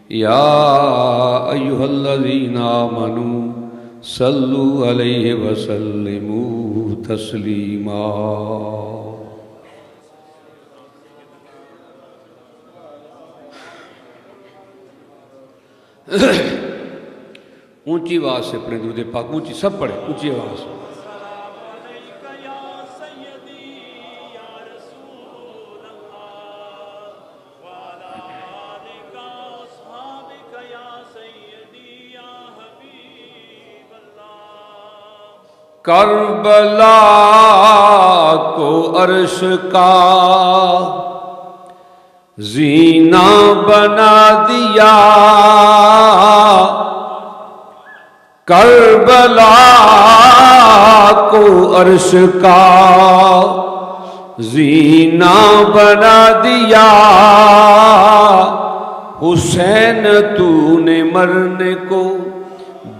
یا ایھا الذین آمنوا صلوا علیہ وسلموا تسلیما۔ اونچی آواز سے پڑھیں درود پاک، اونچی سب پڑھیں اونچی آواز سے۔ کربلا کو عرش کا زینہ بنا دیا، کربلا کو عرش کا زینہ بنا دیا، حسین تو نے مرنے کو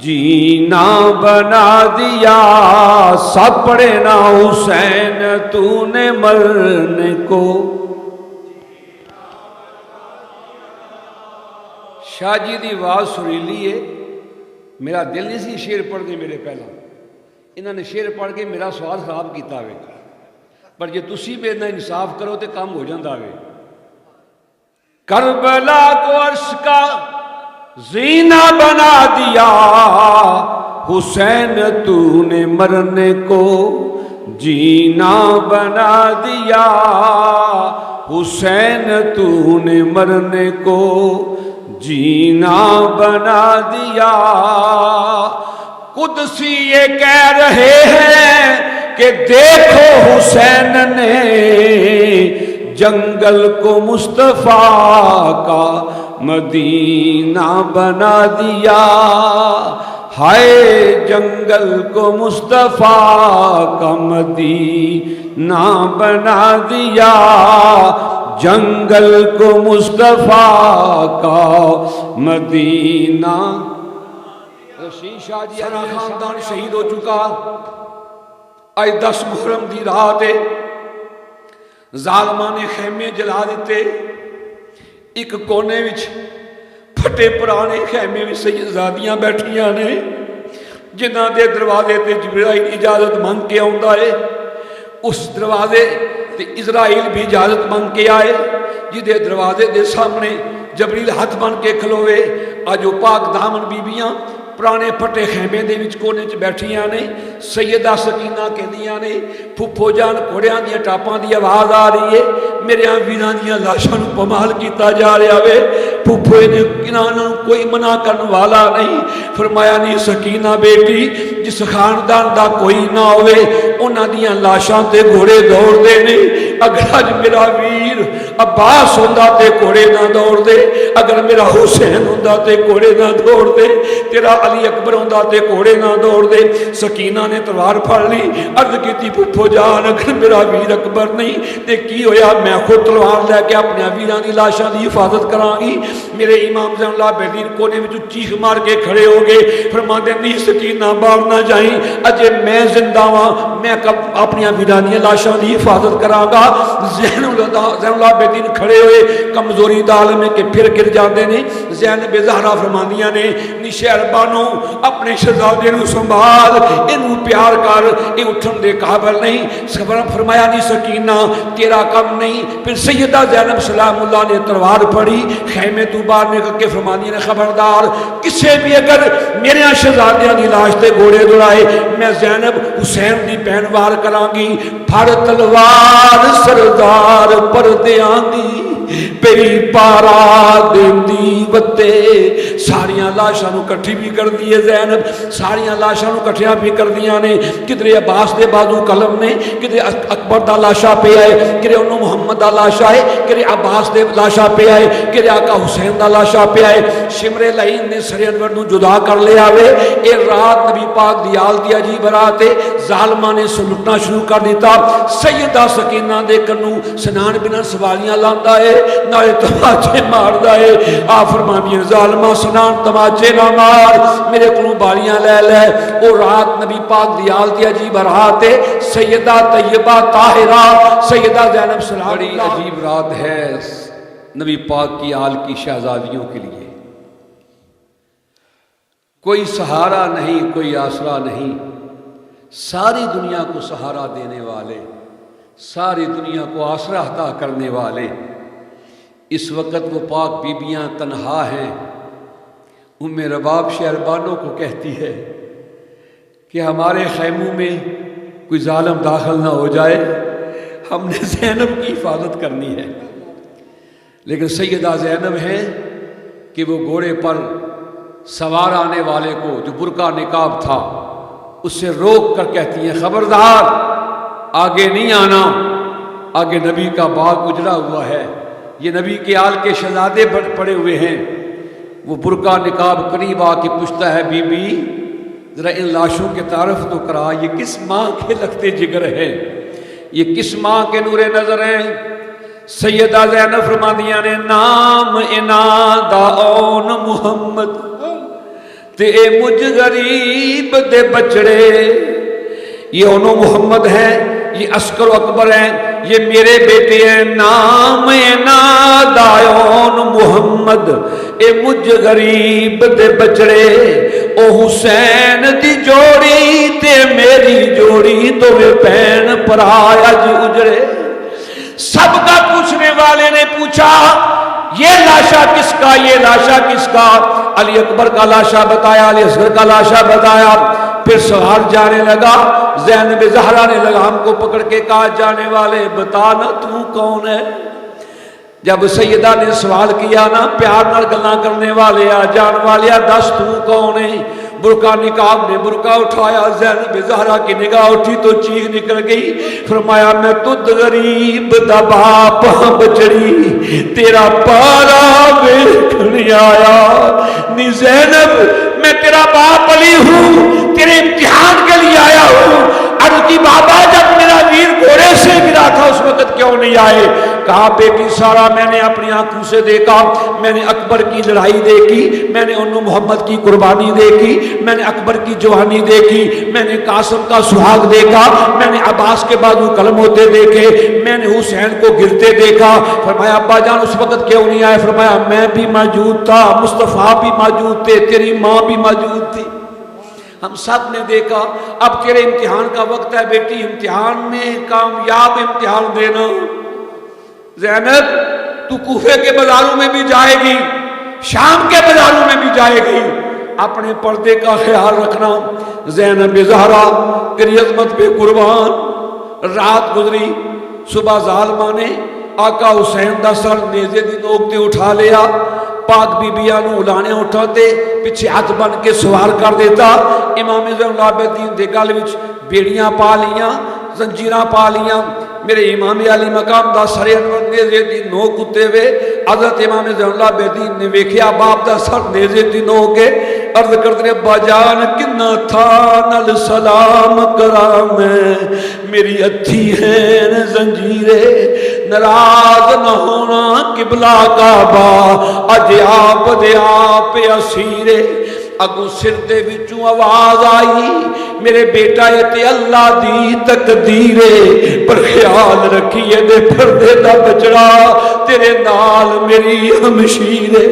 جینا بنا دیا، سب پڑھے نا حسین تو نے مرنے کو۔ شاہ جی دی آواز سریلی ہے، میرا دل نہیں سی شعر پڑھ دے میرے پہلا، انہوں نے شعر پڑھ کے میرا سوال خراب کیتا ہوئے، پر جے تسی بے نا انصاف کرو تے کام ہو جاندہ ہوئے۔ کربلا کو عرش کا زینہ بنا دیا، حسین تو نے مرنے کو جینا بنا دیا، حسین تو نے مرنے کو جینا بنا دیا۔ قدسی یہ کہہ رہے ہیں کہ دیکھو حسین نے جنگل کو مصطفیٰ کا مدینہ بنا دیا، ہائے جنگل کو مصطفیٰ کا مدینہ بنا دیا، جنگل کو مصطفیٰ کا مدینہ۔ رشید شاہ جی انا خاندان شہید ہو چکا، آج 10 محرم دی رات ہے، ظالماں نے خیمے جلا دیتے، ایک کونے وچ پھٹے پرانے خیمے وچ سیدزادیاں بیٹھیاں نے، جنہاں دے دروازے تے جبرائیل اجازت مانگ کے آوندا ہے، اس دروازے تے اسرائیل بھی اجازت مانگ کے آئے، جدے دروازے دے سامنے جبریل ہاتھ بن کے کھلوے، آج وہ پاک دامن بیبیاں پرانے پھٹے خیمے دے وچ کونے چ بیٹھیاں نے، سیدہ سکینہ کہندیاں نے پھپھو جان گھوڑیاں دی ٹاپاں دی آواز آ رہی ہے، میرے ویراں دیاں لاشاں نوں پمال کیتا جا رہا وے، پھپھو نے انہاں کوئی منع کرن والا نہیں، فرمایا نہیں سکینہ بیٹی جس خاندان دا کوئی نہ ہوئے انہاں دیاں لاشاں تے گھوڑے دوڑ دے نہیں، اگر اج میرا ویر عباس ہوندا تے گھوڑے نہ دوڑ دے، اگر میرا حسین ہوندا تے گھوڑے نہ دوڑ دے، تیرا علی اکبر ہوندا تے گھوڑے نہ دوڑ دے۔ سکینہ نے تلوار پھڑ لی، عرض کیتی پھپھو جان اگر میرا ویر اکبر نہیں تے کی ہویا، میں خود تلوار لے کے اپنے ویراں دی لاشاں دی حفاظت کراں گی۔ میرے امام زین اللہ بہدین کونے وچ چیخ مار کے کھڑے ہو گئے، فرماندے نہیں سکینہ باہر نہ جائیں، اجے میں زندہ ہاں، میں اپنی ویراں دی لاشاں دی حفاظت کراں گا۔ زین اللہ بہدین کھڑے ہوئے، کمزوری دا عالم ہے کہ پھر گر جاندے نے، زینب زہرا فرماندیاں نے نشہر بانو اپنے شہزادے نو سنبھال، اینو پیار کر، اے اٹھن دے قابل نہیں۔ فرمایا نہیں سکینہ تیرا کم نہیں۔ پھر سیدہ زینب سلام اللہ نے تلوار پھڑی، خیمے تو باہر نکل کے فرماندی نے خبردار کسے بھی اگر میرے شہزادیاں دی لاش تے گھوڑے دوڑائے، میں زینب حسین دی بہن وار کراں گی۔ پھڑ تلوار سردار پردیاں دی پئی پارا دیندی وتے، ساریاں لاشاں نو کٹھی بھی کر دیے زینب، ساریاں لاشاں نو کٹھیاں بھی کر دیاں نے، کدھر عباس دے بازو قلم نے، کدھر اکبر دا لاشا پہ آئے، کدھر انہوں محمد دا لاشا ہے، کدھر عباس دے لاشا پہ آئے، کدھر آقا حسین دا لاشا پہ آئے۔ شمر لعین نے سر انور نو جدا کر لیا وے، اے رات نبی پاک دیال دی عجیب رات ہے، ظالمہ نے سلٹنا شروع کر دیتا۔ سیدہ سکینہ دے کنو سنان بن سوالیاں لاندا ہے، نالے تماچے ماردا ہے، آ فرمانی ظالمہ سنان تماچے نہ مار، میرے کنو بالیاں لے لے۔ او رات نبی پاک دیال دی عجیب رات ہے، سیدہ طیبہ طاہرہ سیدہ زینب سلام، بڑی عجیب رات ہے، نبی پاک کی آل کی شہزادیوں کے لیے کوئی سہارا نہیں، کوئی آسرا نہیں، ساری دنیا کو سہارا دینے والے، ساری دنیا کو آسرا عطا کرنے والے۔ اس وقت وہ پاک بیبیاں تنہا ہیں۔ ام رباب شہربانوں کو کہتی ہے کہ ہمارے خیموں میں کوئی ظالم داخل نہ ہو جائے، ہم نے زینب کی حفاظت کرنی ہے۔ لیکن سیدہ زینب ہے کہ وہ گھوڑے پر سوار آنے والے کو جو برقع نقاب تھا اس سے روک کر کہتی ہیں خبردار آگے نہیں آنا، آگے نبی کا باغ اجڑا ہوا ہے، یہ نبی کے آل کے شہزادے پڑے ہوئے ہیں۔ وہ برقع نقاب قریب آ کے پوچھتا ہے بی بی ذرا ان لاشوں کے تعارف تو کرا، یہ کس ماں کے لگتے جگر ہیں، یہ کس ماں کے نور نظر ہیں؟ سیدہ زینب فرماندیاں نے نام انا دا اون محمد تے اے مجھ غریب دے بچڑے، یہ اونو محمد ہیں، یہ عسکر و اکبر ہیں، یہ میرے بیٹے ہیں۔ نام انا دا اون محمد اے مجھ غریب دے بچڑے، او حسین دی جوڑی تے میری جوڑی تو میں پین پر آج اجڑے۔ سب کا پوچھنے والے نے پوچھا یہ لاشا کس کا، یہ لاشا کس کا؟ علی اکبر کا لاشا بتایا، علی اصغر کا لاشا بتایا۔ پھر سوار جانے لگا، زینب زہرا نے لگام کو پکڑ کے کہا جانے والے بتا نا تو کون ہے؟ جب سیدہ نے سوال کیا نا پیار نال گلاں کرنے والے آ جان والے دس تو کون ہے؟ برقع نقاب نے برقع اٹھایا، زینب زہرا کی نگاہ اٹھی تو چیخ نکل گئی، فرمایا میں تجھ غریب دا باپ ہاں بچڑی، تیرا پارا ویکھن آیا نی زینب، میں تیرا باپ علی ہوں، تیرے امتحان کے لیے آیا ہوں۔ عرض کی بابا جب میرا ویر گھوڑے سے گرا تھا اس وقت کیوں نہیں آئے؟ کہا بیٹی سارا میں نے اپنی آنکھوں سے دیکھا، میں نے اکبر کی لڑائی دیکھی، میں نے انو محمد کی قربانی دیکھی، میں نے اکبر کی جوانی دیکھی، میں نے قاسم کا سہاگ دیکھا، میں نے عباس کے بازو قلم ہوتے دیکھے، میں نے حسین کو گرتے دیکھا۔ فرمایا ابا جان اس وقت کیوں نہیں آئے؟ فرمایا میں بھی موجود تھا، مصطفیٰ بھی موجود تھے، تیری ماں بھی موجود تھی، ہم سب نے دیکھا۔ اب تیرے امتحان کا وقت ہے بیٹی، امتحان میں کامیاب امتحان دینا۔ زینب تو کوفے کے بازاروں میں بھی جائے گی، شام کے بازاروں میں بھی جائے گی، اپنے پردے کا خیال رکھنا۔ زینب زہرا تیری عظمت پہ قربان۔ رات گزری، صبح ظالمہ نے آقا حسین دا سر نیزے دی نوکتے اٹھا لیا، پاک بی بیاں نو الانے اٹھاتے پیچھے ہاتھ بن کے سوار کر دیتا۔ امام زین العابدین دے گل وچ بیڑیاں پا لیاں، زنجیراں پا لیاں۔ میرے امام علی مقام دا سر انور نیزے دی نوک اتے وے، حضرت امام زین العابدین نے ویکھیا باپ دا سر نیزے دی نوک ہے، عرض کرتے ابا جان کنا تھا نل سلام کرام میری اتھی ہیں زنجیرے، ناراض نہ ہونا قبلہ کعبہ اج آپ دے آپ اسیرے۔ اگو سر دے وچوں آواز آئی میرے بیٹا یہ تے اللہ دی تقدیرے، پر خیال رکھیے دے پردے دا بچڑا تیرے نال میری ہمشیرے۔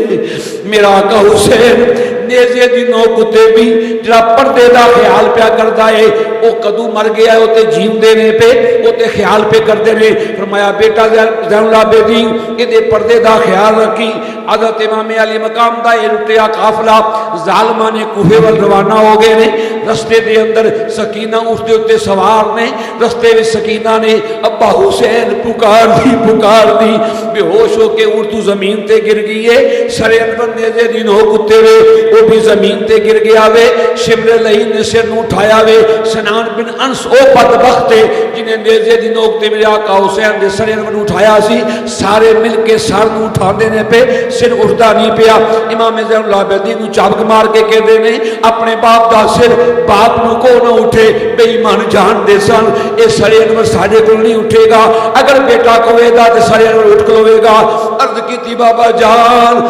میرا آقا حسین نیزے دی نوک تے بھی جڑا پردے دا خیال پیا کردا ہے، او کدو مر گیا ہے، او تے جیم دینے پہ او تے خیال پہ کردے نے۔ فرمایا بیٹا زین العابدین اے دے پردے دا خیال رکھی۔ حضرت امام علی مقام دا اے لٹیا قافلہ ظالمہ نے کوفے وال روانہ ہو گئے نے۔ رستے دے اندر سکینہ اس دے اتے سوار نے، رستے میں سکینہ نے ابا حسین پکار دی، بے ہوش ہو کے اردو زمین تے گر گئی ہے۔ سر انور نیزے دی نوک اتے وے وہ بھی زمین تے گر گیا وے۔ شبر لعین نے سر نو اٹھایا وے۔ سنان بن انس او بدبخت ہے جنہیں نیزے دی نوک تے میرے آقا حسین دے سر انور اٹھایا سی، سارے مل کے سر نو اٹھا دینے پہ سر اٹھتا نہیں پیا۔ امام زین العابدین نو چابک مار کے کہہ دے نے اپنے باپ دا سر باپ نو کو نہ اٹھے، بے ایمان جان دے سن اے سر انور ساڑے کو نہیں اٹھے گا، اگر بیٹا کوئے گا تو سر انور اٹھ کلوے گا۔ عرض کی تھی بابا جان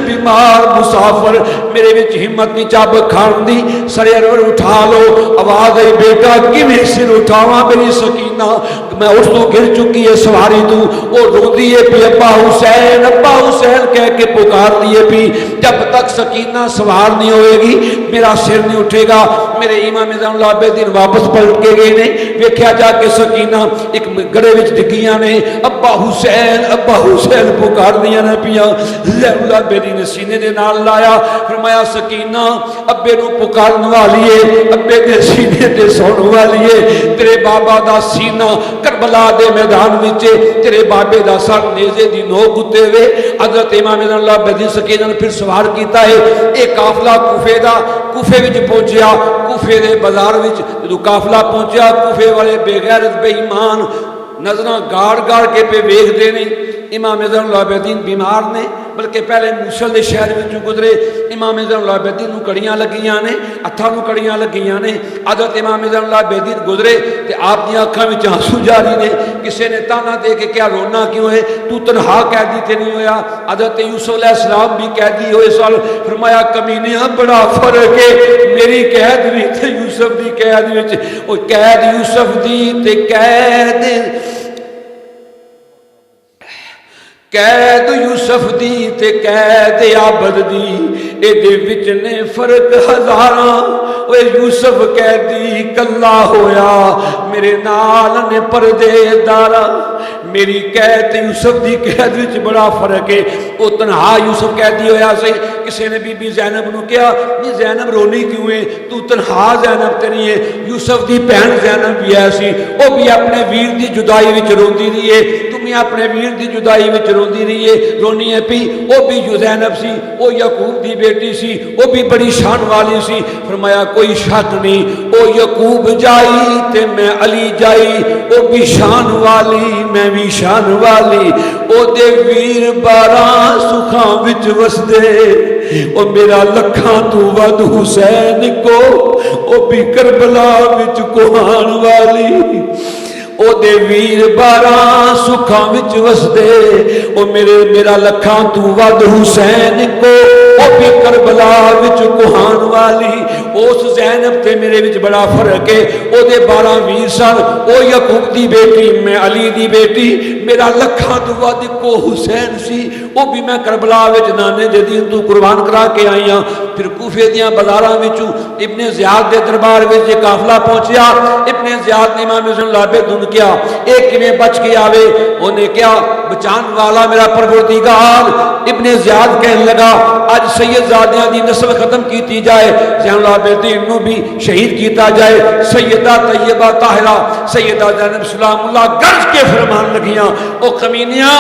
بیمار مسافر میرے وچ ہمت نہیں چا بکھان دی سر انور اٹھا لو آواز آئی بیٹا کیویں سر اٹھاواں میری سکینہ میں اس تو گر چکی ہے سواری تو وہ روندی ہے پی ابا حسین کہہ کے پکار دیے پی جب تک سکینہ سوار نہیں ہوئے گی میرا سر نہیں اٹھے گا میرے امام زین العابدین واپس پلٹ کے گئے نے ویکھیا جا کے سکینہ ایک گڑے وچ ڈگیاں نے ابا حسین پکار دیاں نے پیاں زین العابدین نے سینے دے نال لایا فرمایا سکینہ ابے نو پکارن والی ہے ابے دے سینے تے سون والی ہے تیرے بابا دا سینہ کربلا دے میدان وچ تیرے بابے دا سر نیزے دی نوک اتے ہوئے حضرت امام زین العابدین سکینہ نے پھر سوار کیتا ہے ایک قافلہ کوفے وچ پہنچیا کوفے دے بازار وچ جدوں قافلہ پہنچیا کوفے والے بے غیرت بے ایمان نظراں گاڑ کے پہ ویکھ دے نے امام زین العابدین بیمار نے بلکہ پہلے موصل دے شہر وچوں گزرے امام زین العابدین نوں کڑیاں لگیاں نے ہتھاں نوں کڑیاں لگیاں نے حضرت امام زین العابدین گزرے تے آپ دی اکھاں وچ آنسو جاری نے کسے نے تانا دے کے کیا رونا کیوں ہے تو تنہا قیدی تے نہیں ہویا حضرت یوسف علیہ السلام بھی قیدی ہوئے سال فرمایا کمینیاں بڑا فرق ہے میری قید وچ تے یوسف دی قید وچ او قید یوسف دی تے قید یوسف دی تے قید عابد دی اے دے وچ نے فرق ہزاراں اوے یوسف قیدی کلا ہویا میرے نال نے پردے دارا میری قید یوسف دی قید وچ بڑا فرق ہے او تنہا یوسف قیدی ہویا سی کسی نے بی بی زینب نو کہا نہیں زینب رونی کیوں ہے تو تنہا زینب تے نہیں ہے یوسف دی بہن زینب بھی ایسی او بھی اپنے ویر دی جدائی وچ روندی رہی ہے تمہیں اپنے ویر دی جدائی وچ روندی رہی ہے رونی ہے پی او بھی زینب سی او یعقوب دی بیٹی سی او بھی بڑی شان والی سی فرمایا کوئی شک نہیں او یعقوب جائی تے میں علی جائی او بھی شان والی میں بھی شان والی او دے ویر باراں سکھاں وچ وسدے او میرا لکھاں تو ود حسین کو او بھی کربلا وچ کوہان والی او دے ویر باراں سکھاں وچ وسدے او میرا لکھاں تو ود حسین کو او بھی کربلا وچ کوہان والی اس زینب تے میرے وچ بڑا فرق ہے او دے 12 ویر سن او یعقوب دی بیٹی میں علی دی بیٹی میرا لکھاں تو ود کو حسین سی او بھی میں کربلا وچ نانے دے دین تو قربان کرا کے آئی ہاں پھر کوفے دیاں بازاراں وچوں ابن زیاد دے دربار وچ یہ قافلہ پہنچیا ابن زیاد نے امام زین العابدین کیا ایک کیویں بچ کے آوے اونے کیا بچان والا میرا پروردگار ابن زیاد کہنے لگا اج سید زادیاں دی نسل ختم کیتی جائے زین العابدین نو بھی شہید کیتا جائے سیدہ طیبہ طاہرہ سیدہ زینب سلام اللہ گرج کے فرمان لگیاں او کمینیاں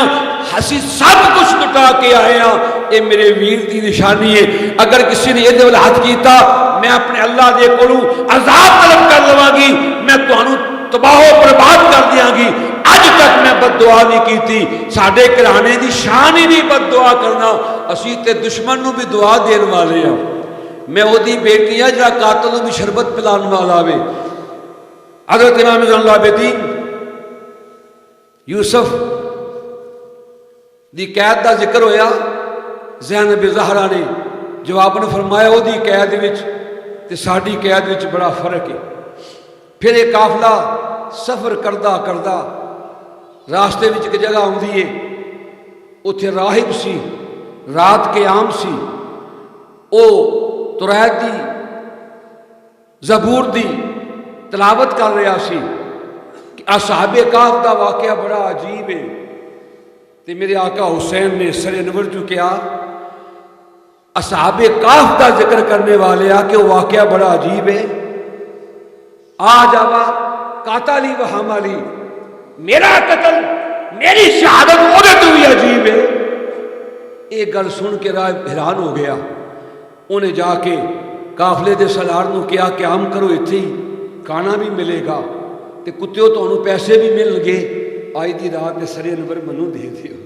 ہسی سب کچھ لٹا کے آئے ہاں اے میرے ویر دی نشانی ہے اگر کسی نے یہ دل ہاتھ کیتا میں اپنے اللہ دے کولوں عذاب طلب کر لواں گی میں تانوں تباہ و برباد کر دیاں گی اج تک میں بد دعا نہیں کیتی ساڈے گھرانے دی شان ہی نہیں بد دعا کرنا اسی تے دشمن نو بھی دعا دین والے ہاں میں او دی بیٹی ہاں جڑا قاتل نو بھی شربت پلان والا ہوے حضرت امام زین العابدین یوسف دی قید دا ذکر ہویا زینب زہرا نے جواب نے فرمایا او دی قید وچ تے ساڈی قید وچ بڑا فرق ہے پھر ایک قافلہ سفر کردہ راستے وچ ایک جگہ آندی ہے اتھے راہب سی رات کے عام سی او توریت دی زبور دی تلاوت کر رہا سی کہ اصحاب کہف دا واقعہ بڑا عجیب ہے تے میرے آقا حسین نے سر انور جو کیا اصحاب کہف دا ذکر کرنے والے آ کہ وہ واقعہ بڑا عجیب ہے آ جاوا قاتلی و حمالی میرا قتل میری شہادت وہ تو بھی عجیب ہے ایک گل سن کے راہ حیران ہو گیا انہیں جا کے قافلے دے سالار نو کیا کہ عام کرو اتھے ہی کھانا بھی ملے گا تے کتےو تو انہوں پیسے بھی مل گے آئی دی رات نے سر انور منو دے دیو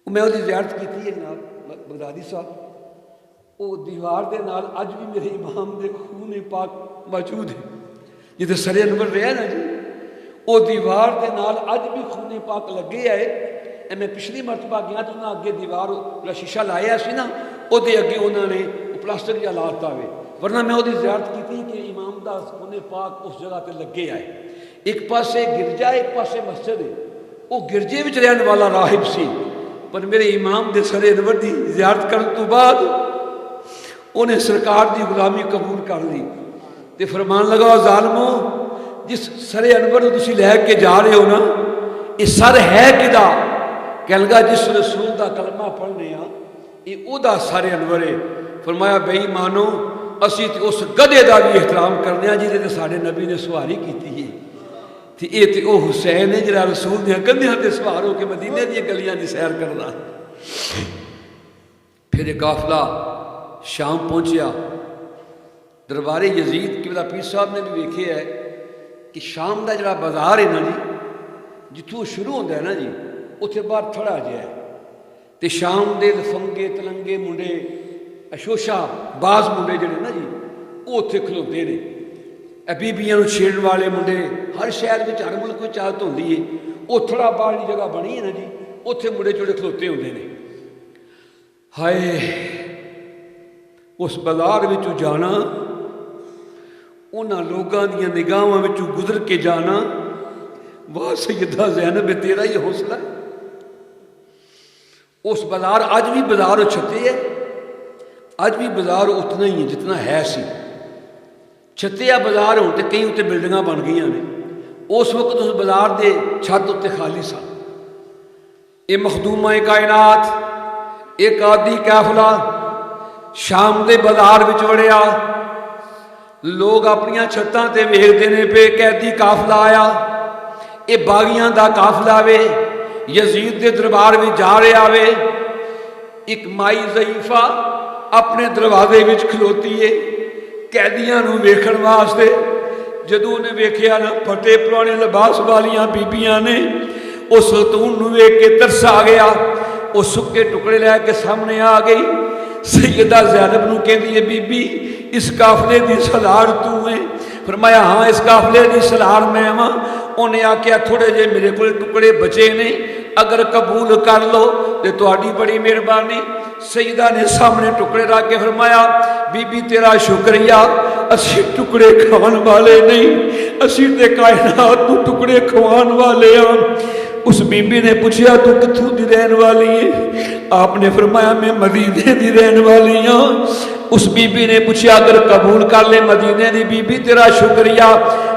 میں وہ زیارت کی تھی جناب بغدادی صاحب وہ دیوار دے نال اج بھی میرے امام دے خون پاک موجود ہے جدے سر انور رہا نا جی وہ دیوار دے نال اج بھی خون پاک لگے آئے میں پچھلی مرتبہ گیا تو انہاں اگے دیوار جڑا شیشہ لایا سی نا او دے اگے انہاں نے پلاسٹک جا لاتا ہوئے، ورنہ میں وہ زیارت کی کہ امام دا خون پاک اس جگہ تے لگے آئے. ایک پاسے گرجا ایک پاسے مسجد ہے. وہ گرجے وچ رہن والا راہب سی، پر میرے امام دے سر انور دی زیارت کرن تو بعد انہیں سرکار دی غلامی قبول کر لی تے فرمان لگا ظالمو جس سر انور کو تسی لے کے جا رہے ہو نا یہ سر ہے کدا؟ کہنے لگا جس رسول دا کلمہ پڑھنے ہاں یہ او دا سر انور ہے. فرمایا بے ایمانو اسی تے اس گدے دا بھی احترام کرنے ہاں جہدے تے ساڈے نبی نے سواری کیتی ہے تے اے تے او حسین ہے جڑا رسول دیاں کندھیاں تے سوار ہو کے مدینے دی گلیاں دی سیر کرنا. پھر ایک قافلہ شام پہنچیا. دربار یزید قبلہ پیر صاحب نے بھی ویکھیا ہے کہ شام دا جڑا بازار ہے نا جی جتوں شروع ہوتا ہے نا جی اتنے باہر تھڑا جہا ہے تے شام دے لفنگے تلنگے منڈے اشوشا باز منڈے جڑے نا جی وہ اتنے کھلوتے نے. بیبیاں نوں چھیڑن والے منڈے ہر شہر میں ہر ملک میں چاہت ہوندی ہے. وہ تھوڑا باہرلی جگہ بنی ہے نا جی اتنے منڈے جڑے کھلوتے ہوندے نے. ہائے اس بازار وچوں جانا انہاں لوگاں دیاں نگاہاں وچوں گزر کے جانا واہ سیدہ زینب تیرا یہ حوصلہ ہے. اس بازار اج بھی بازار چھتے ہے، اج بھی بازار اتنا ہی ہے جتنا ہے سی. چھتیا بازار ہوں تو کئی اتنے بلڈنگاں بن گئی نے. اس وقت اس بازار دے چھت اتنے خالی سن. یہ مخدومہ کائنات ایک عادی قافلہ شام دے بازار وچ وڑیا. لوگ اپنیاں چھتاں تے ویکھدے نے پے قیدی قافلہ آیا. یہ باغیاں دا قافلہ وے یزید دے دربار وچ جا رہا وے. ایک مائی ضعیفہ اپنے دروازے وچ کھلوتی ہے قیدیاں نوں ویکھن واسطے. جدوں نے ویکھیا نا پھٹے پرانے لباس والیاں بیبیاں نے اس ستون نوں ویکھ کے ترس آ گیا. وہ سکے ٹکڑے لے کے سامنے آ گئی. سیدہ زینب نوں کہندی ہے بی بی اس قافلے دی سالار تو ہے؟ فرمایا ہاں اس قافلے دی سالار میں ہاں. انہیں آکھیا تھوڑے جے میرے کو ٹکڑے بچے نے اگر قبول کر لو تو تہاڈی بڑی مہربانی. سیدہ نے سامنے ٹکڑے رکھ کے فرمایا بی بی تیرا شکریہ اسی ٹکڑے کھان والے نہیں اسی تے کائنات کو ٹکڑے کھوان والے ہاں. اس بی بی نے پوچھا تو کتھوں دی رہن والی ہے؟ آپ نے فرمایا میں مدینے دی رہن والی ہاں. اس بی بی نے پوچھا اگر قبول کر لے مدینے دی بی بی تیرا شکریہ.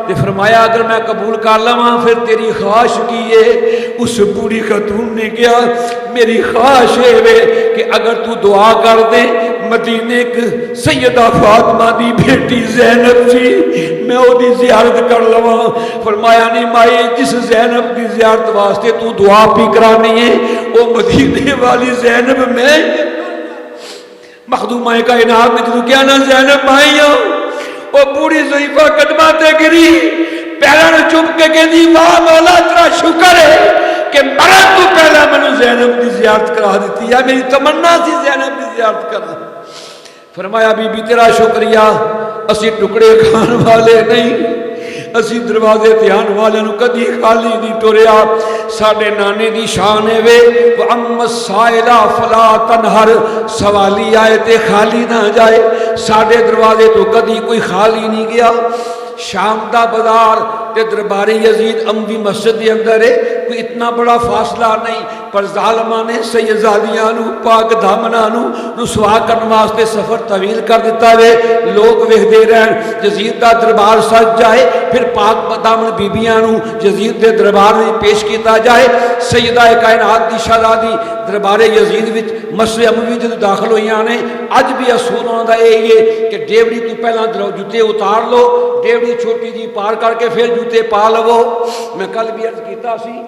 تے فرمایا اگر میں قبول کر لواں پھر تیری خواہش کی ہے؟ اس بوڑھی خاتون نے کہا میری خواہش ہے کہ اگر تو دعا کر دے مدینے کے سیدہ فاطمہ دی بیٹی زینب سی میں وہ دی زیارت کر لواں. فرمایا نہیں مائی جس زینب دی زیارت واسطے تو دعا بھی کرانی ہے وہ مدینے والی زینب میں مخدومہ کائنات نے جدوں کیا نا زینب مائی وہ بوڑھی ضعیفہ قدمہ تے گری پیروں چپ کے کہندی واہ مولا تیرا شکر ہے کہ مرن تو پہلا میں نے زینب دی زیارت کرا دیتی ہے. میری تمنا سی زینب دی زیارت کرا. فرمایا بی بی تیرا شکریہ اسی ٹکڑے کھان والے نہیں اسی دروازے تے آن والے نو کدی خالی نہیں ٹریا. ساڈے نانے دی شان ہے وے وَأَمَّا السَّائِلَ فَلَا تَنْهَرْ سوالی آئے تے خالی نہ جائے. ساڈے دروازے تو کدی کوئی خالی نہیں گیا. شام دا بازار تے دربار یزید اموی مسجد دے اندر ہے کوئی اتنا بڑا فاصلہ نہیں پر ظالماں نے سیدزادیاں نو پاک دامناں نو رسوا کرن واسطے سفر طویل کر دیتا ہے. لوگ ویکھدے رہن یزید دا دربار سج جائے پھر پاک دامن بیبیاں نو یزید دے دربار وچ پیش کیتا جائے. سیدہ کائنات دی شہزادی دربار یزید وچ مسجد اموی جدوں داخل ہوئیاں نے اج بھی اصول انہاں دا یہ ہے کہ ڈیوڑی تو پہلا جوتے اتار لو ڈیوڑی چھوٹی جی پار کر کے پھر جوتے پا لو. میں کل بھی عرض کیتا سی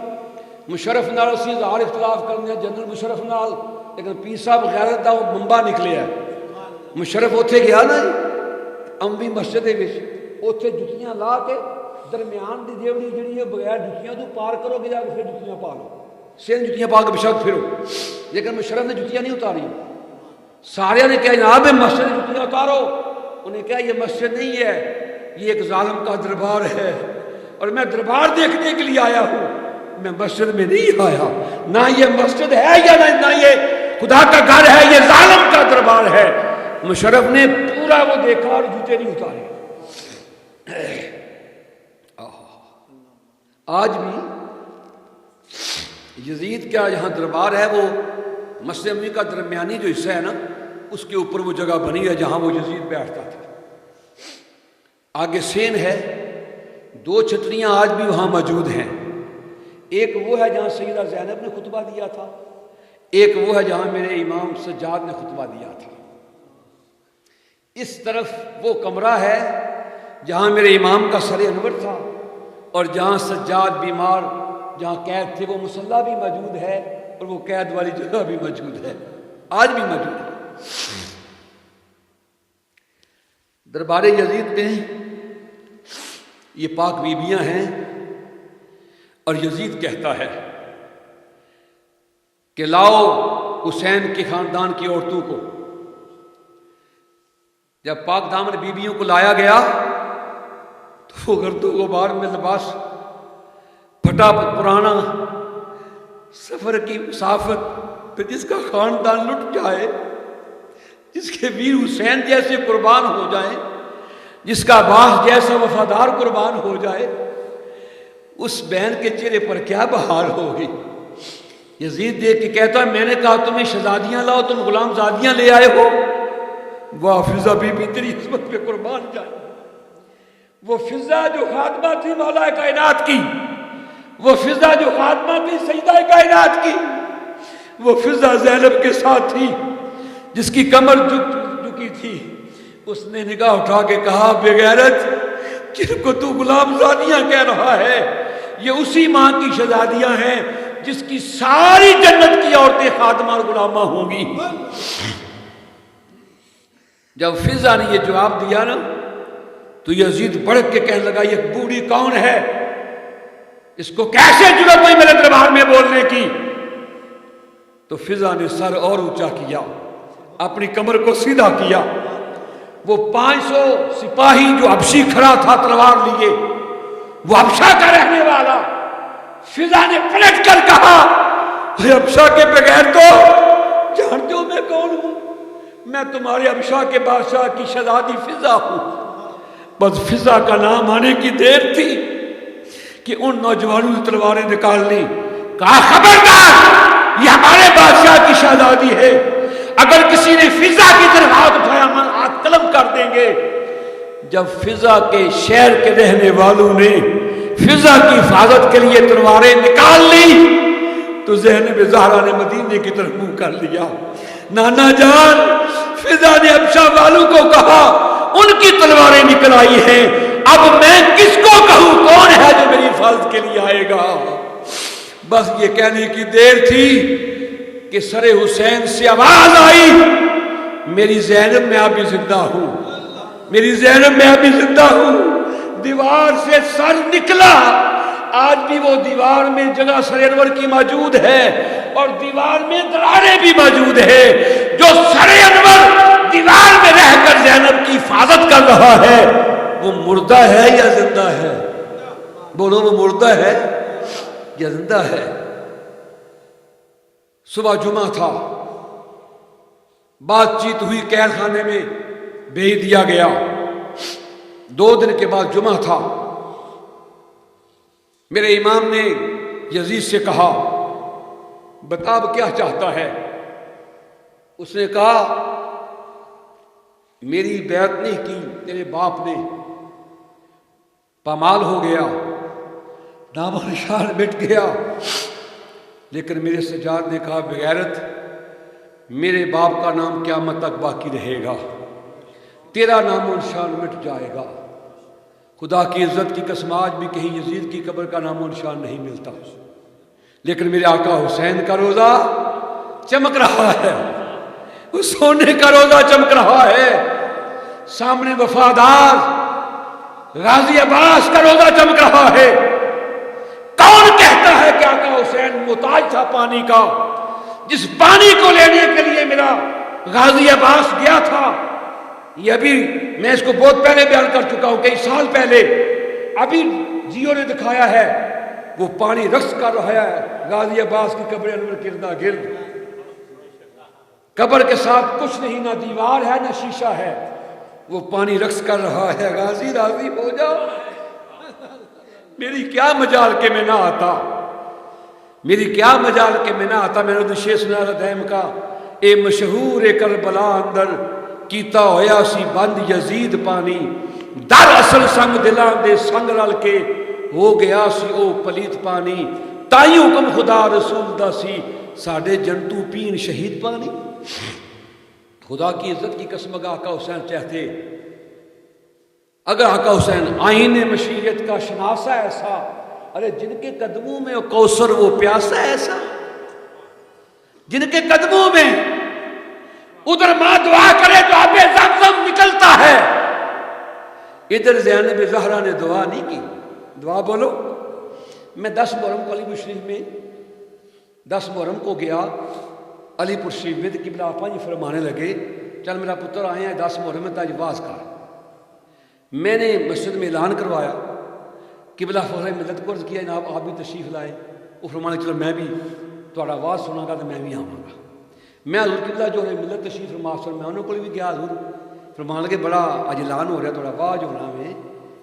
مشرف نال اسی اظہار اختلاف کرنے جنرل مشرف نال لیکن پیر صاحب غیرت دا وہ منبع نکلیا ہے. مشرف اوتھے گیا نا جی اموی مسجد دے وچ اوتھے جتیاں لا کے درمیان دی ڈیوڑی جڑی ہے بغیر جتیاں تو پار کرو گے جا کے پھر جتیاں پا لو سین جتیاں پا کے بشک پھرو. لیکن مشرف نے جتیاں نہیں اتاری. سارے نے کہا جناب مسجد جتیاں اتارو. انہیں کہا یہ مسجد نہیں ہے یہ ایک ظالم کا دربار ہے اور میں دربار دیکھنے کے لیے آیا ہوں. میں مسجد میں نہیں آیا، نہ یہ مسجد ہے یا نہ یہ خدا کا گھر ہے، یہ ظالم کا دربار ہے۔ مشرف نے پورا وہ دیکھا اور جوتے نہیں اتارے۔ آج بھی یزید کا جہاں دربار ہے وہ مسجد نبوی کا درمیانی جو حصہ ہے نا، اس کے اوپر وہ جگہ بنی ہے جہاں وہ یزید بیٹھتا تھا۔ آگے سین ہے، 2 چھتریاں آج بھی وہاں موجود ہیں۔ ایک وہ ہے جہاں سیدہ زینب نے خطبہ دیا تھا، ایک وہ ہے جہاں میرے امام سجاد نے خطبہ دیا تھا۔ اس طرف وہ کمرہ ہے جہاں میرے امام کا سر انور تھا، اور جہاں سجاد بیمار جہاں قید تھے وہ مصلی بھی موجود ہے، اور وہ قید والی جگہ بھی موجود ہے، آج بھی موجود ہے۔ دربار یزید میں یہ پاک بیبیاں ہیں، اور یزید کہتا ہے کہ لاؤ حسین کے خاندان کی عورتوں کو۔ جب پاک دامن بیبیوں کو لایا گیا تو وہ گرد و غبار میں لباس پھٹا پرانا، سفر کی مسافت پہ جس کا خاندان لٹ جائے، جس کے ویر حسین جیسے قربان ہو جائیں، جس کا عباس جیسا وفادار قربان ہو جائے، اس بہن کے چہرے پر کیا بہار ہوگی۔ یزید دیکھ کے کہتا ہے میں نے کہا تمہیں شہزادیاں لاؤ، تم غلام زادیاں لے آئے ہو۔ واہ فضا بی بی تیری عظمت پہ قربان جائے۔ وہ فضا جو خاتمہ تھی مولا کائنات کی، وہ فضا جو خاتمہ تھی سیدہ کائنات کی، وہ فضا زینب کے ساتھ تھی جس کی کمر جھکی تھی۔ اس نے نگاہ اٹھا کے کہا بے غیرت، جن کو تو غلام زادیاں کہہ رہا ہے یہ اسی ماں کی شہزادیاں ہیں جس کی ساری جنت کی عورتیں خادمہ اور غلامہ ہوں گی۔ جب فضا نے یہ جواب دیا نا تو یزید بڑک کے کہنے لگا یہ بوڑھی کون ہے، اس کو کیسے جرأت ہوئی میرے دربار میں بولنے کی؟ تو فضا نے سر اور اونچا کیا، اپنی کمر کو سیدھا کیا۔ وہ 500 سپاہی جو حبشی کھڑا تھا تلوار لیے، وہ حبشہ کا رہنے والا، فضا نے پلٹ کر کہا حبشہ کے بغیر تو جانتے ہو میں کون ہوں؟ میں تمہارے حبشہ کے بادشاہ کی شہزادی فضا ہوں۔ بس فضا کا نام آنے کی دیر تھی کہ ان نوجوانوں نے تلواریں نکال لی، کہا خبردار یہ ہمارے بادشاہ کی شہزادی ہے، اگر کسی نے فضا کی طرف ہاتھ اٹھایا ہم ہاتھ قلم کر دیں گے۔ جب فضا کے شہر کے رہنے والوں نے فضا کی حفاظت کے لیے تلواریں نکال لی تو زینب زہرا نے مدینے کی طرف منہ کر لیا۔ نانا جان، فضا نے حبشہ والوں کو کہا ان کی تلواریں نکل آئی ہیں، اب میں کس کو کہوں کون ہے جو میری حفاظت کے لیے آئے گا؟ بس یہ کہنے کی دیر تھی کہ سر حسین سے آواز آئی میری زینب میں ابھی زندہ ہوں، میری زینب میں ابھی زندہ ہوں۔ دیوار سے سر نکلا، آج بھی وہ دیوار میں جگہ سر انور کی موجود ہے، اور دیوار میں دراریں بھی موجود ہے۔ جو سر انور دیوار میں رہ کر زینب کی حفاظت کر رہا ہے وہ مردہ ہے یا زندہ ہے؟ بولو وہ مردہ ہے یا زندہ ہے؟ صبح جمعہ تھا، بات چیت ہوئی، قید خانے میں بھیج دیا گیا۔ 2 دن کے بعد جمعہ تھا، میرے امام نے یزید سے کہا بتا اب کیا چاہتا ہے؟ اس نے کہا میری بیعت نہیں کی تیرے باپ نے، پامال ہو گیا، نام و نشان مٹ گیا، لیکن میرے سجاد نے کہا بغیرت میرے باپ کا نام قیامت تک باقی رہے گا، تیرا نام و نشان مٹ جائے گا۔ خدا کی عزت کی قسم آج بھی کہیں یزید کی قبر کا نام و نشان نہیں ملتا، لیکن میرے آقا حسین کا روزہ چمک رہا ہے، اس سونے کا روزہ چمک رہا ہے، سامنے وفادار غازی عباس کا روزہ چمک رہا ہے۔ کون کہتا ہے کہ آقا حسین محتاج تھا پانی کا؟ جس پانی کو لینے کے لیے میرا غازی عباس گیا تھا، یہ ابھی میں اس کو بہت پہلے بیان کر چکا ہوں، کئی سال پہلے، ابھی جیو نے دکھایا ہے وہ پانی رقص کر رہا ہے غازی عباس کی قبر انور کے ارد گرد. قبر کے ساتھ کچھ نہیں، نہ دیوار ہے نہ شیشہ ہے، وہ پانی رقص کر رہا ہے. غازی راضی ہو جاؤ، میری کیا مجال کہ میں نہ آتا، میری کیا مجال کہ میں نہ آتا. میں نے شیخ سنارا دائم کا اے مشہور کربلا اندر کیتا ہویا سی بند یزید پانی، در اصل سنگ دلان دے سنگ رل کے ہو گیا سی او پلیت پانی. تائی حکم خدا رسول دا سی ساڑھے جنتو پین شہید پانی. خدا کی عزت کی قسم اگر آقا حسین چاہتے، اگر آقا حسین آئین مشیت کا شناسا ایسا، ارے جن کے قدموں میں کوثر وہ پیاسا ایسا، جن کے قدموں میں ادھر ماں دعا کرے تو آب زمزم نکلتا ہے، ادھر زینب زہرا نے دعا نہیں کی. دعا بولو. میں 10 محرم کو علی پور شریف میں 10 محرم کو گیا علی پور شریف میں، تو قبلہ آپا جی فرمانے لگے چل میرا پتر آئے ہیں 10 محرم میں تاج واز کر. میں نے مسجد میں اعلان کروایا، قبلہ فخر ملت کو عرض کیا جناب آپ بھی تشریف لائے. وہ فرمانے چلو میں بھی تھوڑا آواز سنا گا تو میں بھی آواں گا. میں حضور قبلہ جو ہے ملت تشریف فرما سن میں انہوں کو بھی گیا. حضور فرمان لگے بڑا اج اعلان ہو رہا تھوڑا واج ہونا میں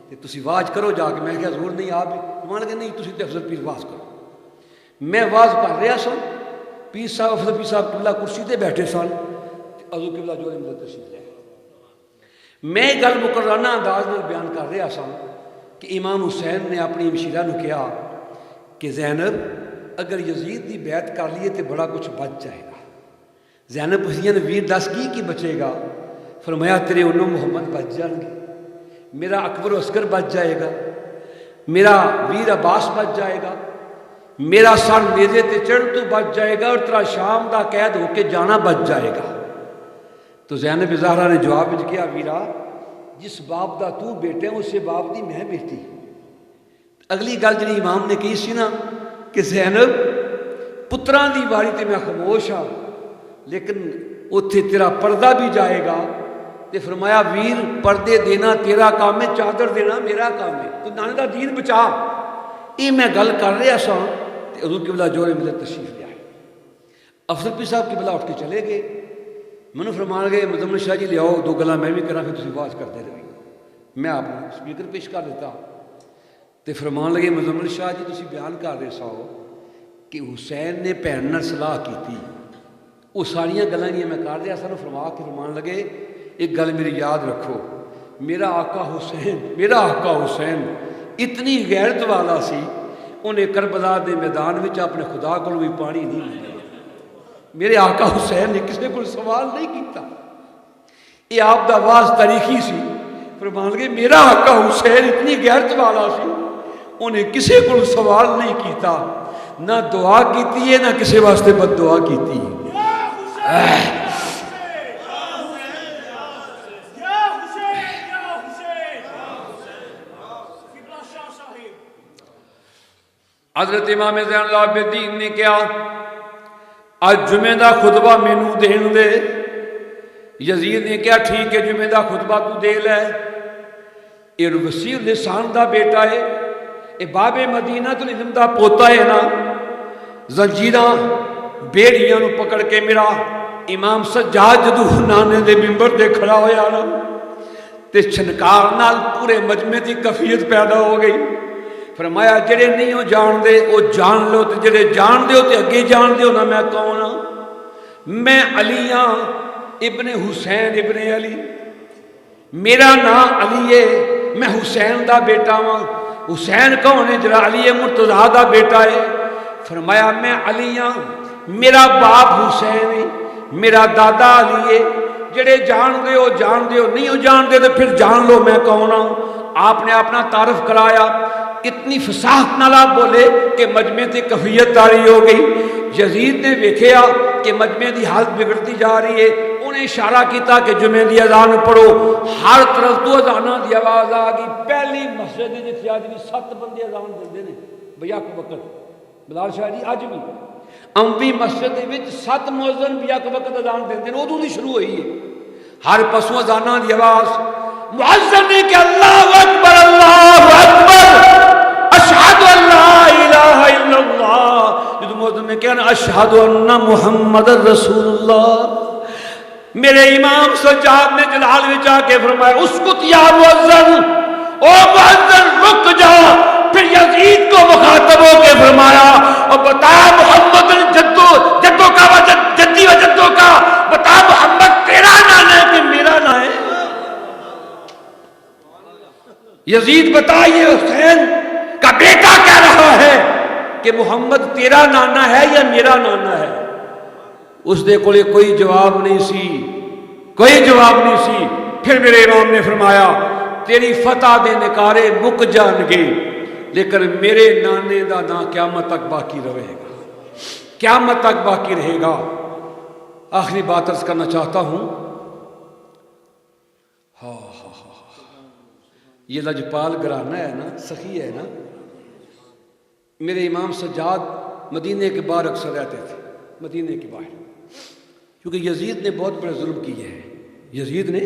تے تسی واج کرو جا کے. میں کہا حضور نہیں آپ بھی. فرمان لگے نہیں تسی تے افضل پیر واز کرو. میں واز کر رہا سن، پیر صاحب افضل پیر صاحب قبلہ کرسی تے بیٹھے سن، حضور قبلہ جو ہے ملت تشریف لے. میں گل مقررانہ انداز میں بیان کر رہا سا کہ امام حسین نے اپنی ہمشیرہ نو کہا کہ زینب اگر یزید دی بیعت کر لیے تو بڑا کچھ بچ جائے گا. زینب پوچھدیاں نے ویر دس کی بچے گا؟ فرمایا تیرے انو محمد بچ جان گے، میرا اکبر و اصغر بچ جائے گا، میرا ویر عباس بچ جائے گا، میرا سر نیزے تے چڑھ تو بچ جائے گا، اور تیرا شام دا قید ہو کے جانا بچ جائے گا. تو زینب زہرا نے جواب وچ کیا ویرا جس باپ دا تو بیٹے اسے باپ دی میں بیٹی. اگلی گل جی امام نے کہی سی نا کہ زینب پتراں دی واری تے میں خاموش ہاں لیکن اتھے تیرا پردہ بھی جائے گا. تے فرمایا ویر پردے دینا تیرا کام ہے، چادر دینا میرا کام ہے، تو نانے دا دین بچا. یہ میں گل کر رہا سا تے حضور قبلہ جوڑ ملت تشریف لے آئے. افضل پیر صاحب قبلہ اٹھ کے چلے گئے. منو فرمان گئے مزمل شاہ جی لے آؤ 2 گلاں میں بھی کراں پھر تسی آواز کرتے رہی. میں آپ کو سپیکر پیش کر دیتا تے فرمان لگے مزمل شاہ جی تسی بیان کر رہے سو کہ حسین نے بھین نال صلاح کیتی، وہ ساریاں گلاں میں کر رہا سا. فرما کے فرمان لگے ایک گل میری یاد رکھو، میرا آقا حسین اتنی غیرت والا سی، انہیں کربلا دے میدان وچ اپنے خدا کو بھی پانی نہیں ملے. میرے آقا حسین نے کسی کو سوال نہیں کیتا. یہ آپ دا واز تاریخی سی. فرمان لگے میرا آقا حسین اتنی غیرت والا سی، انہیں کسی کو سوال نہیں کیتا، نہ دعا کیتی ہے نہ کسی واسطے بد دعا کیتی ہے. حضرت امام زین العابدین نے کیا آج جمعہ دا خطبہ مینوں دین دے. یزید نے کیا ٹھیک ہے جمعہ دا خطبہ تو دے لے. یہ وسیع لسان دا بیٹا ہے، یہ باب مدینہ تو علم دا پوتا ہے نا. زنجیراں بیڑیاں نو پکڑ کے میرا امام سجاد جدو نانے دے ممبر دے کھڑا ہویا نا تے چھنکار نال پورے مجمع دی کفیت پیدا ہو گئی. فرمایا جڑے نہیں ہو جان دے او جان لو، تے جڑے جان دے ہو تے اگے جان دے ہو نا میں کون ہاں. میں علی ہاں ابن حسین ابن علی. میرا نام علی ہے، میں حسین دا بیٹا ہاں. حسین کون ہے؟ جڑا علی مرتضیٰ دا بیٹا ہے. فرمایا میں علی ہاں، میرا باپ حسین ہے، میرا دادا علی ہے. جڑے جان دے ہو جان دے ہو، نہیں ہو جان دے تو پھر جان لو میں کون ہوں. آپ نے اپنا تعارف کرایا، اتنی فصاحت نال آپ بولے کہ مجمع تے کفیت تاری ہو گئی. یزید نے ویکھیا کہ مجمع دی حالت بگڑتی جا رہی ہے، انہیں اشارہ کیتا کہ جمعے دی اذان پڑھو. ہر طرف تو اذاناں دی آواز آ گئی. پہلی مسجد جتھے اج بھی 7 بندے اذان دیندے نے بیک وقت. بلال شاہ جی اج بھی اموی مسجد دے وچ 7 مؤذن بیک وقت اذان دیندے نے. ادوں دی شروع ہوئی ہے. ہر پسوں اذاناں دی آواز. مؤذن نے کہ اللہ اکبر اشہد ان لا الہ نے کہا اشہد ان محمد رسول اللہ. میرے امام سجاد نے جلال وچ آ کے فرمایا اسکت یا مؤذن، او مؤذن رک جا. پھر یزید کو مخاطب ہو کے فرمایا اور بتا محمد جدوں کا جدی و جدوں کا بتا محمد تیرا نانا ہے کہ میرا نام ہے؟ یزید بتا یہ حسین کا بیٹا کہہ رہا ہے کہ محمد تیرا نانا ہے یا میرا نانا ہے؟ اس دے کولے کوئی جواب نہیں سی، کوئی جواب نہیں سی. پھر میرے امام نے فرمایا تیری فتح دے نکارے مک جان گے لیکن میرے نانے دا نا قیامت تک باقی رہے گا، قیامت تک باقی رہے گا. آخری بات عرض کرنا چاہتا ہوں، یہ لجپال گھرانہ ہے نا، سخی ہے نا. میرے امام سجاد مدینے کے باہر اکثر رہتے تھے، مدینے کے باہر، کیونکہ یزید نے بہت بڑے ظلم کیے ہیں. یزید نے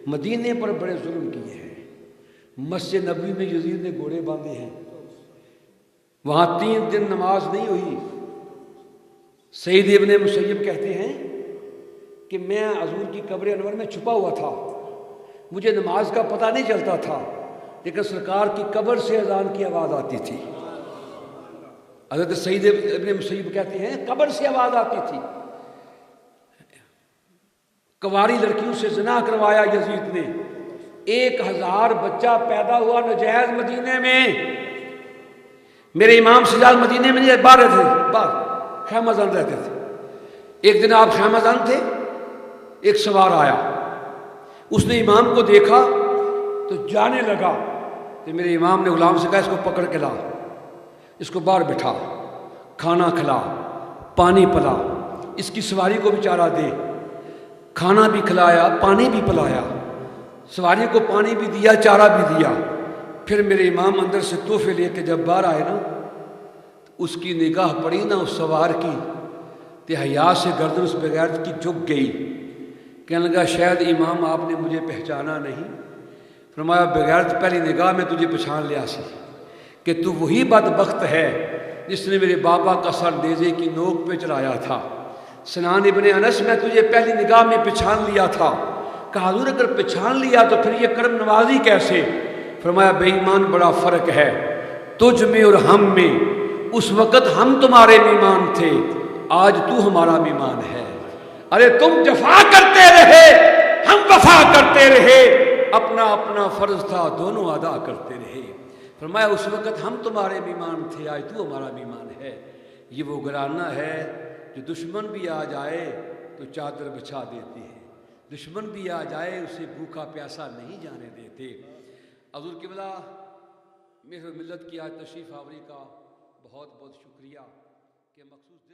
مدینے پر بڑے ظلم کیے ہیں. مسجد نبوی میں یزید نے گھوڑے باندھے ہیں، وہاں 3 دن نماز نہیں ہوئی. سعید ابن مسیب کہتے ہیں کہ میں حضور کی قبر انور میں چھپا ہوا تھا، مجھے نماز کا پتہ نہیں چلتا تھا لیکن سرکار کی قبر سے اذان کی آواز آتی تھی. حضرت سعید ابن مسیب کہتے ہیں قبر سے آواز آتی تھی. کنواری لڑکیوں سے زنا کروایا یزید نے. 1000 بچہ پیدا ہوا نجائز مدینے میں. میرے امام سجاد مدینے میں نہیں، باہر رہتے تھے، باہر خیمہ زن رہتے تھے. ایک دن آپ خیمہ زن تھے، ایک سوار آیا، اس نے امام کو دیکھا تو جانے لگا. تو میرے امام نے غلام سے کہا اس کو پکڑ کے لا، اس کو باہر بٹھا، کھانا کھلا، پانی پلا، اس کی سواری کو بھی چارہ دے. کھانا بھی کھلایا، پانی بھی پلایا، سواری کو پانی بھی دیا، چارہ بھی دیا. پھر میرے امام اندر سے تحفے لے کے جب باہر آئے نا، تو اس کی نگاہ پڑی نا اس سوار کی، تے حیا سے گردن اس بغیرت کی جھک گئی. کہنے لگا شاید امام آپ نے مجھے پہچانا نہیں. فرمایا بغیرت پہلی نگاہ میں تجھے پہچان لیا سی کہ تو وہی بدبخت ہے جس نے میرے بابا کا سر نیزے کی نوک پہ چلایا تھا. سنان ابن انس میں تجھے پہلی نگاہ میں پہچان لیا تھا. کہا حضور اگر پہچان لیا تو پھر یہ کرم نوازی کیسے؟ فرمایا بے ایمان بڑا فرق ہے تجھ میں اور ہم میں. اس وقت ہم تمہارے مہمان تھے، آج تو ہمارا مہمان ہے. ارے تم جفا کرتے رہے، ہم وفا کرتے رہے، اپنا اپنا فرض تھا دونوں ادا کرتے رہے. فرمایا اس وقت ہم تمہارے مہمان تھے، آج تو ہمارا مہمان ہے. یہ وہ گھرانہ ہے جو دشمن بھی آ جائے تو چادر بچھا دیتے ہیں، دشمن بھی آ جائے اسے بھوکا پیاسا نہیں جانے دیتے. حضور قبلہ مہر ملت کی آج تشریف آوری کا بہت بہت شکریہ کہ مخصوص